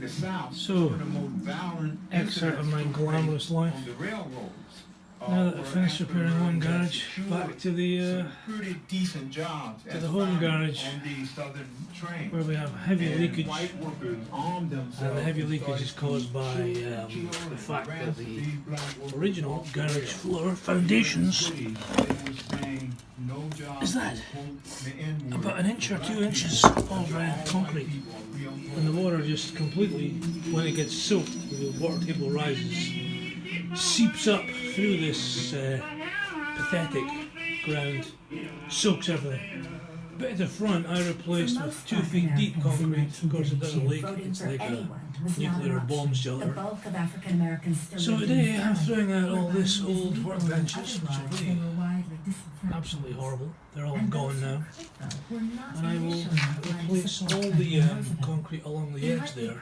the South, So, some of the most violent excerpt of my incidents glamorous life. on the railroads. Now that I've were finished after repairing one railroads that garage, secured back to the some pretty decent jobs to as the home firemen garage, on these southern trains. where we have heavy And leakage, white workers armed themselves and the heavy and leakage is started caused by to the kill and fact that harass the these black workers original off the garage rail. floor foundations They were saying no job, is that quote, the N-word about an inch or for 2 black inches people. of All white concrete, people, real and the water just completely, when it gets soaked, the water table rises, seeps up through this pathetic ground, soaks everything. Bit at the front I replaced with 2 feet deep concrete. Of course it doesn't leak, it's like a nuclear bomb shelter. So today I'm throwing out all this old workbenches, which are really absolutely horrible. They're all gone now. And I will replace all the concrete along the edge there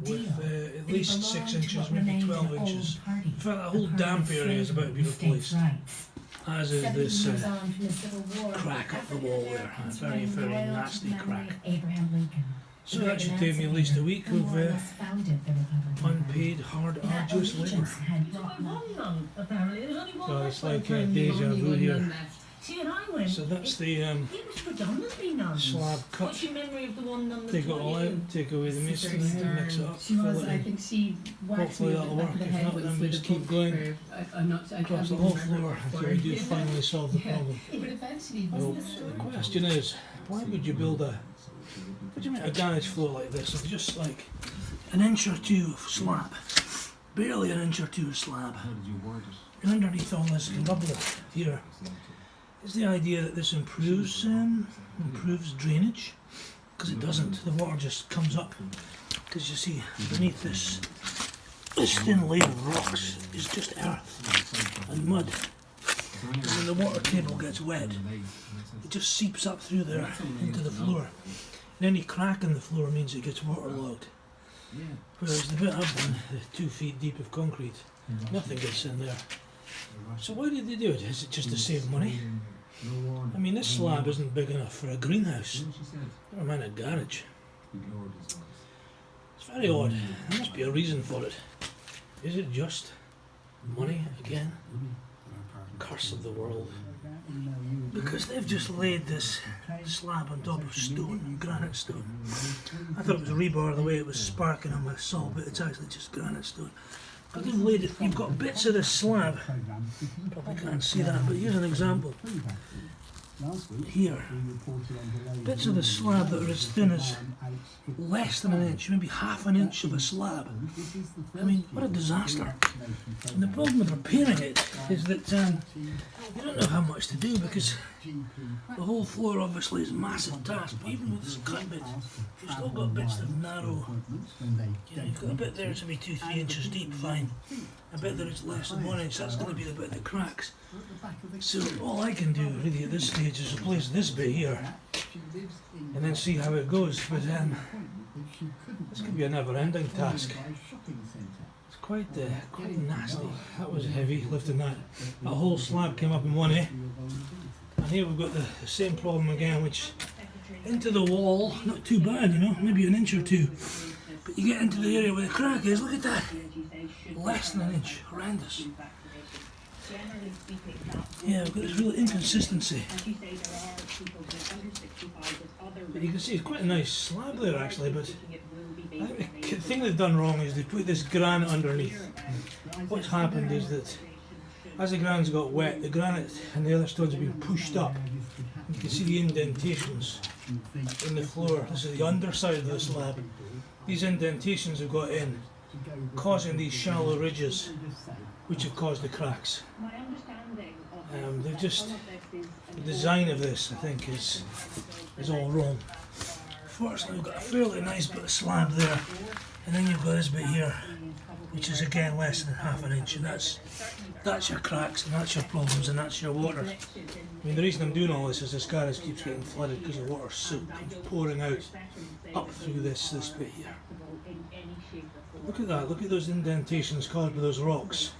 with at least 6 inches, maybe 12 inches. In fact, that whole damp area is about to be replaced, as is this crack up the wall there, a very, very nasty crack. So that should take me at least a week of unpaid, hard, arduous labour. So it's like deja vu here. So that's the slab cut. Take it all out, take away the masonry, mix it up, fill it in. Hopefully that'll work. If not, then we just keep going across the whole floor until we do finally solve the problem. Well, the question is, why would you build a garage floor like this of just like an inch or 2 of slab? Barely an inch or 2 of slab. And underneath all this rubble here is the idea that this improves drainage, because it doesn't. The water just comes up, because you see beneath this thin layer of rocks is just earth and mud. And when the water table gets wet, it just seeps up through there into the floor. And any crack in the floor means it gets waterlogged. Whereas the bit I've done, the 2 feet deep of concrete, nothing gets in there. So why did they do it? Is it just to save money? I mean, this slab isn't big enough for a greenhouse, never mind a garage. It's very odd. There must be a reason for it. Is it just money again? Curse of the world. Because they've just laid this slab on top of stone, granite stone. I thought it was rebar the way it was sparking on my saw, but it's actually just granite stone. But they've laid it, you've got bits of the slab, probably can't see that, but here's an example. Here, bits of the slab that are as thin as less than an inch, maybe half an inch of a slab. I mean, what a disaster. And the problem with repairing it is that you don't know how much to do, because the whole floor obviously is a massive task, but even with this cut bit, you've still got bits that narrow. You know, you've got a bit there to be 2-3 inches deep, fine. A bit that is less than 1 inch, that's going to be the bit that cracks. So all I can do really at this stage is replace this bit here, and then see how it goes. But this could be a never-ending task. It's quite nasty. That was heavy, lifting that. That whole slab came up in one, eh? And here we've got the same problem again, which into the wall, not too bad, you know, maybe an inch or 2. But you get into the area where the crack is, look at that. Less than an inch, horrendous. Yeah, we've got this real inconsistency. But you can see it's quite a nice slab there actually, but I think the thing they've done wrong is they put this granite underneath. What's happened is that as the granite's got wet, the granite and the other stones have been pushed up. You can see the indentations in the floor. This is the underside of the slab. These indentations have got in, causing these shallow ridges, which have caused the cracks. The design of this, I think, is all wrong. Fortunately, we've got a fairly nice bit of slab there, and then you've got this bit here, which is again less than half an inch, and that's your cracks, and that's your problems, and that's your water. I mean, the reason I'm doing all this is this garage keeps getting flooded because the water soot comes pouring out up through this bit here. Look at that, look at those indentations caused by those rocks.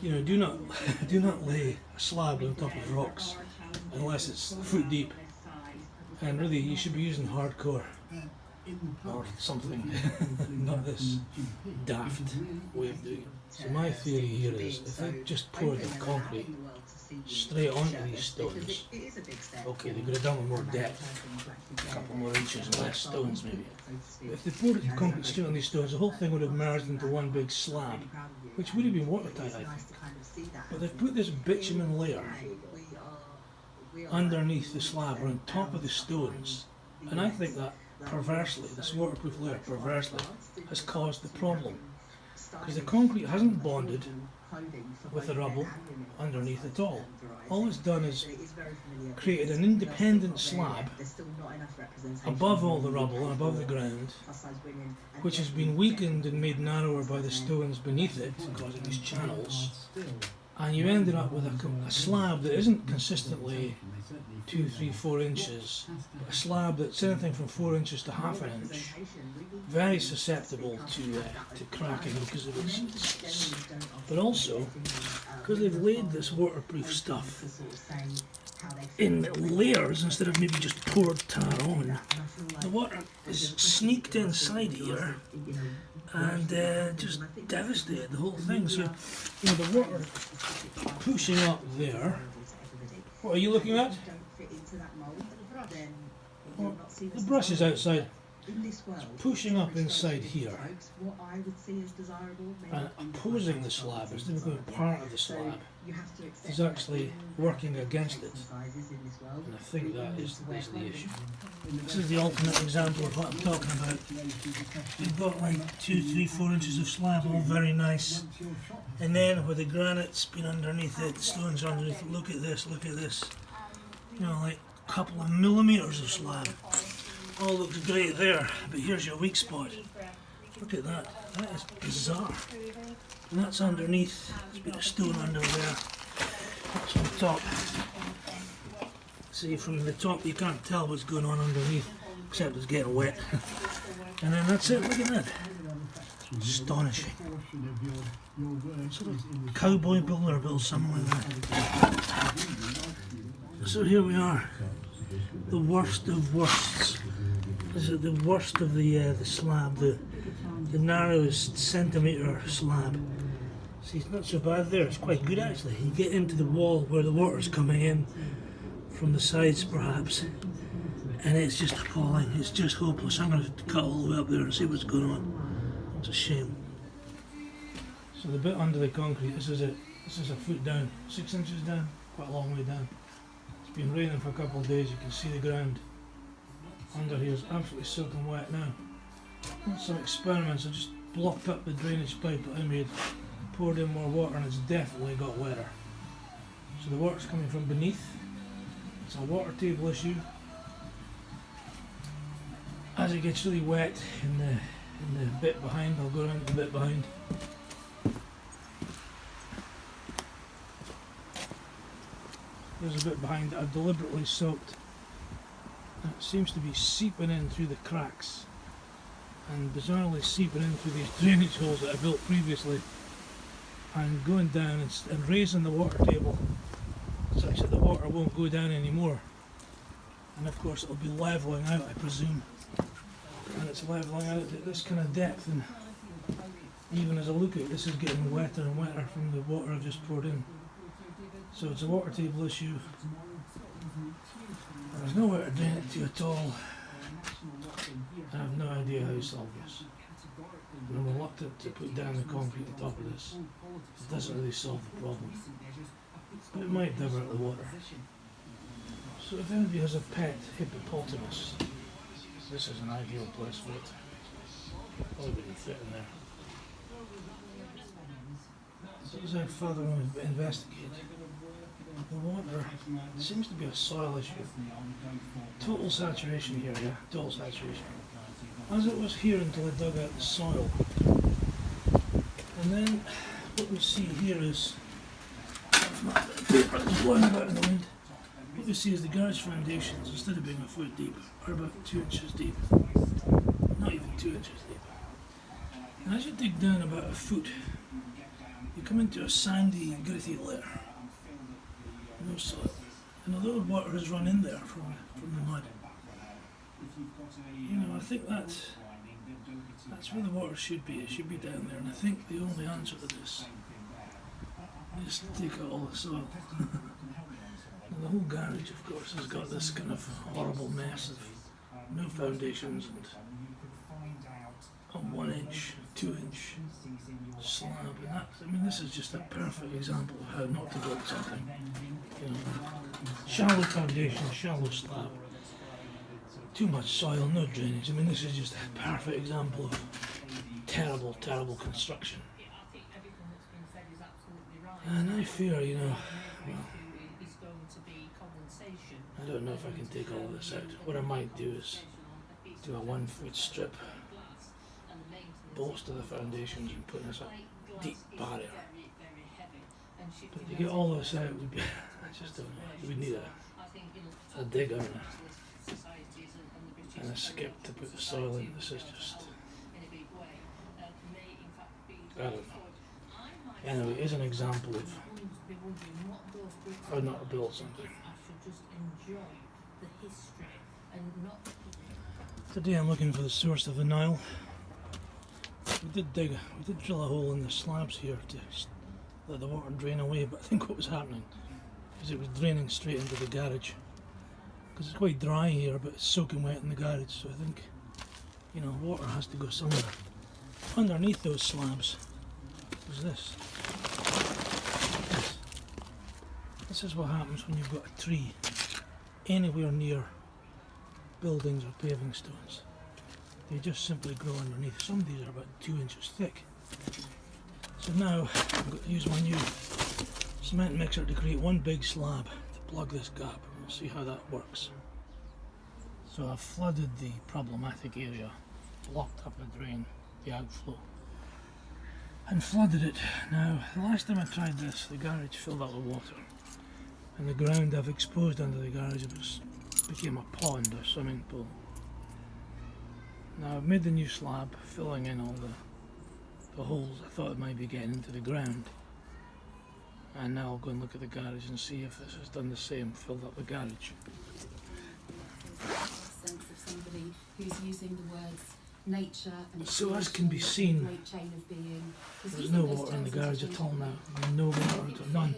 You know, do not lay a slab on top of rocks unless it's a foot deep. And really, you should be using hardcore or something, not this daft way of doing it. So my theory here is, if they just poured the concrete straight onto these stones, okay, they could have done with more depth, a couple more inches and less stones maybe. But if they poured the concrete straight on these stones, the whole thing would have merged into one big slab, which would have been watertight, I think. But they've put this bitumen layer underneath the slab or on top of the stones, and I think that perversely, this waterproof layer perversely has caused the problem, because the concrete hasn't bonded with the rubble underneath at all. All it's done is created an independent slab above all the rubble and above the ground, which has been weakened and made narrower by the stones beneath it, causing these channels, and you ended up with a slab that isn't consistently 2, 3, 4 inches, but a slab that's anything from 4 inches to half an inch, very susceptible to cracking because of its, but also because they've laid this waterproof stuff in layers instead of maybe just poured tar on. The water is sneaked inside here and just devastated the whole thing. So, you know, the water pushing up there. What are you looking at? Well, the brush is outside. It's pushing up inside here and opposing the slab instead of going part of the slab. Is actually working against it, and I think that is the issue. This is the ultimate example of what I'm talking about. You've got like 2, 3, 4 inches of slab, all very nice, and then where the granite's been underneath it, the stones are underneath it, look at this, you know, like a couple of millimetres of slab. All looks great there, but here's your weak spot. Look at that, that is bizarre. And that's underneath, there's been a stone under there. That's on top. See, from the top you can't tell what's going on underneath, except it's getting wet. And then that's it, look at that. Astonishing. Sort of cowboy builder built something like that. So here we are, the worst of worsts. This is the worst of the slab, the narrowest centimetre slab. See, it's not so bad there, it's quite good actually. You get into the wall where the water's coming in from the sides perhaps, and it's just appalling, it's just hopeless. I'm going to cut all the way up there and see what's going on. It's a shame. So the bit under the concrete, this is it. This is a foot down, 6 inches down, quite a long way down. It's been raining for a couple of days, you can see the ground under here is absolutely soaking wet now. Some experiments, I just blocked up the drainage pipe that I made, poured in more water, and it's definitely got wetter. So the water's coming from beneath. It's a water table issue. As it gets really wet in the bit behind, I'll go around the bit behind. There's a bit behind that I've deliberately soaked. And it seems to be seeping in through the cracks, and bizarrely seeping in through these drainage holes that I built previously, and going down and raising the water table such that the water won't go down anymore. And of course it'll be levelling out, I presume, and it's levelling out at this kind of depth, and even as I look at it, this is getting wetter and wetter from the water I've just poured in. So it's a water table issue. There's nowhere to drain it to at all. I have no idea how to solve this. And I'm reluctant to put down the concrete on top of this. It doesn't really solve the problem, but it might divert the water. So if anybody has a pet hippopotamus, this is an ideal place for it. Probably wouldn't fit in there. So as I further investigate, the water seems to be a soil issue. Total saturation here, yeah? Total saturation. As it was here until I dug out the soil. And then what we see here is, paper that's blowing about in the wind. What we see is the garage foundations, instead of being a foot deep, are about 2 inches deep. Not even 2 inches deep. And as you dig down about a foot, you come into a sandy, gritty layer. No soil. And although water has run in there from the mud, You know, I think that's where the water should be. It should be down there, and I think the only answer to this is to take out all the soil. And the whole garage, of course, has got this kind of horrible mess of no foundations and a 1 inch, 2 inch slab. And that, I mean, this is just a perfect example of how not to build something. You know, shallow foundation, shallow slab, too much soil, no drainage. I mean, this is just a perfect example of terrible, terrible construction. And I fear, you know, well, I don't know if I can take all of this out. What I might do is do a 1 foot strip, bolster the foundations and put this a deep barrier. But to get all this out would be, I just don't know, we'd need a digger and a skip to put the soil in. This is just, I don't know. Anyway, it is an example of how not to build something. Today I'm looking for the source of the Nile. We did drill a hole in the slabs here to let the water drain away, but I think what was happening is it was draining straight into the garage. Because it's quite dry here, but it's soaking wet in the garage, so I think, you know, water has to go somewhere. Underneath those slabs is this. This is what happens when you've got a tree anywhere near buildings or paving stones. They just simply grow underneath. Some of these are about 2 inches thick. So now I'm going to use my new cement mixer to create one big slab to plug this gap. We'll see how that works. So I've flooded the problematic area, blocked up the drain, the outflow, and flooded it. Now, the last time I tried this, the garage filled up with water, and the ground I've exposed under the garage became a pond or swimming pool. Now I've made the new slab, filling in all the holes I thought it might be getting into the ground. And now I'll go and look at the garage and see if this has done the same, filled up the garage. Sense of somebody who's using the words nature and so as can be seen, great chain of being. there's no water in the garage at all now. No water at all, none.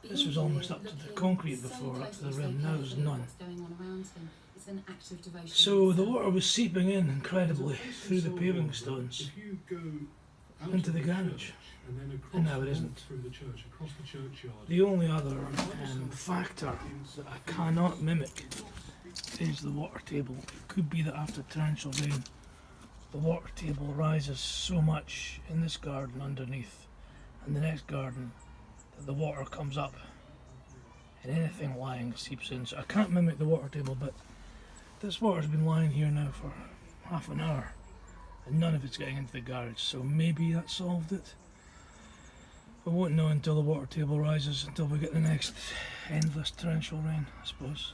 This was almost up to the concrete before, up to the rim. Now there's none. So the water was seeping in incredibly through the paving stones into the garage, and now it isn't. The only other factor that I cannot mimic is the water table. It could be that after torrential rain, the water table rises so much in this garden underneath and the next garden that the water comes up and anything lying seeps in. So I can't mimic the water table, but this water's been lying here now for half an hour and none of it's getting into the garage, so maybe that solved it. We won't know until the water table rises, until we get the next endless torrential rain, I suppose.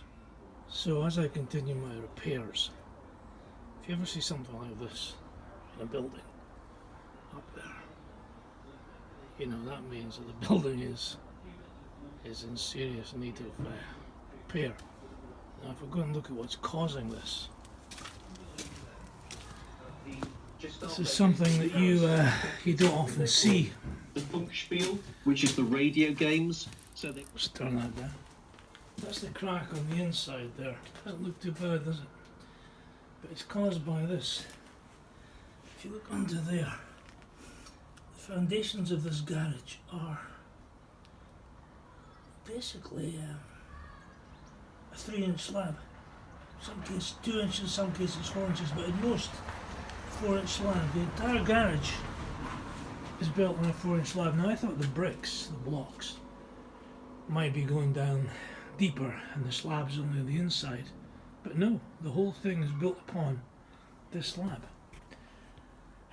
So as I continue my repairs, if you ever see something like this in a building up there, you know that means that the building is in serious need of repair. Now if we go and look at what's causing this, this is something that you don't often see. The Funkspiel, which is the radio games. So they Let's turn that down. That's the crack on the inside there. Doesn't look too bad, does it? But it's caused by this. If you look under there, the foundations of this garage are basically a 3-inch slab. Some cases 2 inches, some cases 4 inches, but at most 4-inch slab. The entire garage is built on a 4-inch slab. Now I thought the bricks, the blocks, might be going down deeper and the slab's only on the inside, but no, the whole thing is built upon this slab,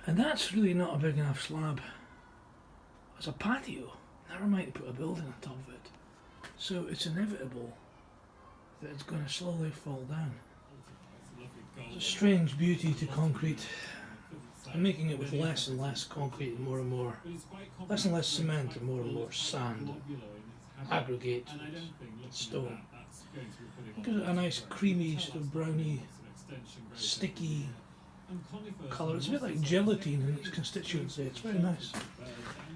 and that's really not a big enough slab as a patio, never mind to put a building on top of it. So it's inevitable that it's going to slowly fall down. There's a strange beauty to concrete. I'm making it with less and less concrete and more, less and less cement and more sand, aggregate, stone. Gives it a nice creamy sort of browny sticky colour. It's a bit like gelatine in its constituency. It's very nice.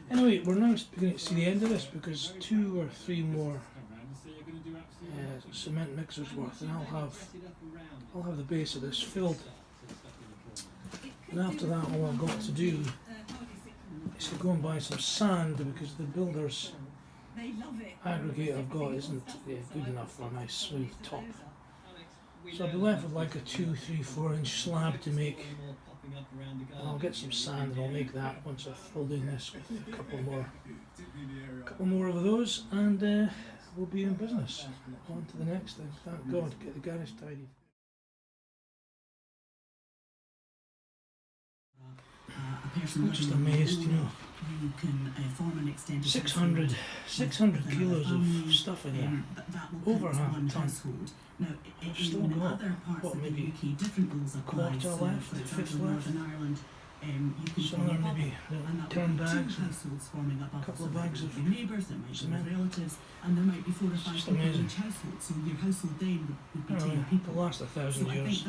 Anyway, we're now beginning to see the end of this because 2 or 3 more cement mixers worth, and I'll have the base of this filled. And after that, all I've got to do is to go and buy some sand because the builder's aggregate I've got isn't good enough for a nice smooth top. So I'll be left with like a 2, 3, 4 inch slab to make. And I'll get some sand and I'll make that once I've filled in this with a couple more of those, and we'll be in business. On to the next thing. Thank God, get the garage tidy. I'm just amazed, you know. 600 kilos of stuff in here, over half a ton. I've still got, what, maybe a quarter left, a fifth left. Some of them maybe 10 bags, and a couple of bags of cement. It's just amazing. Anyway, it'll last 1,000 years.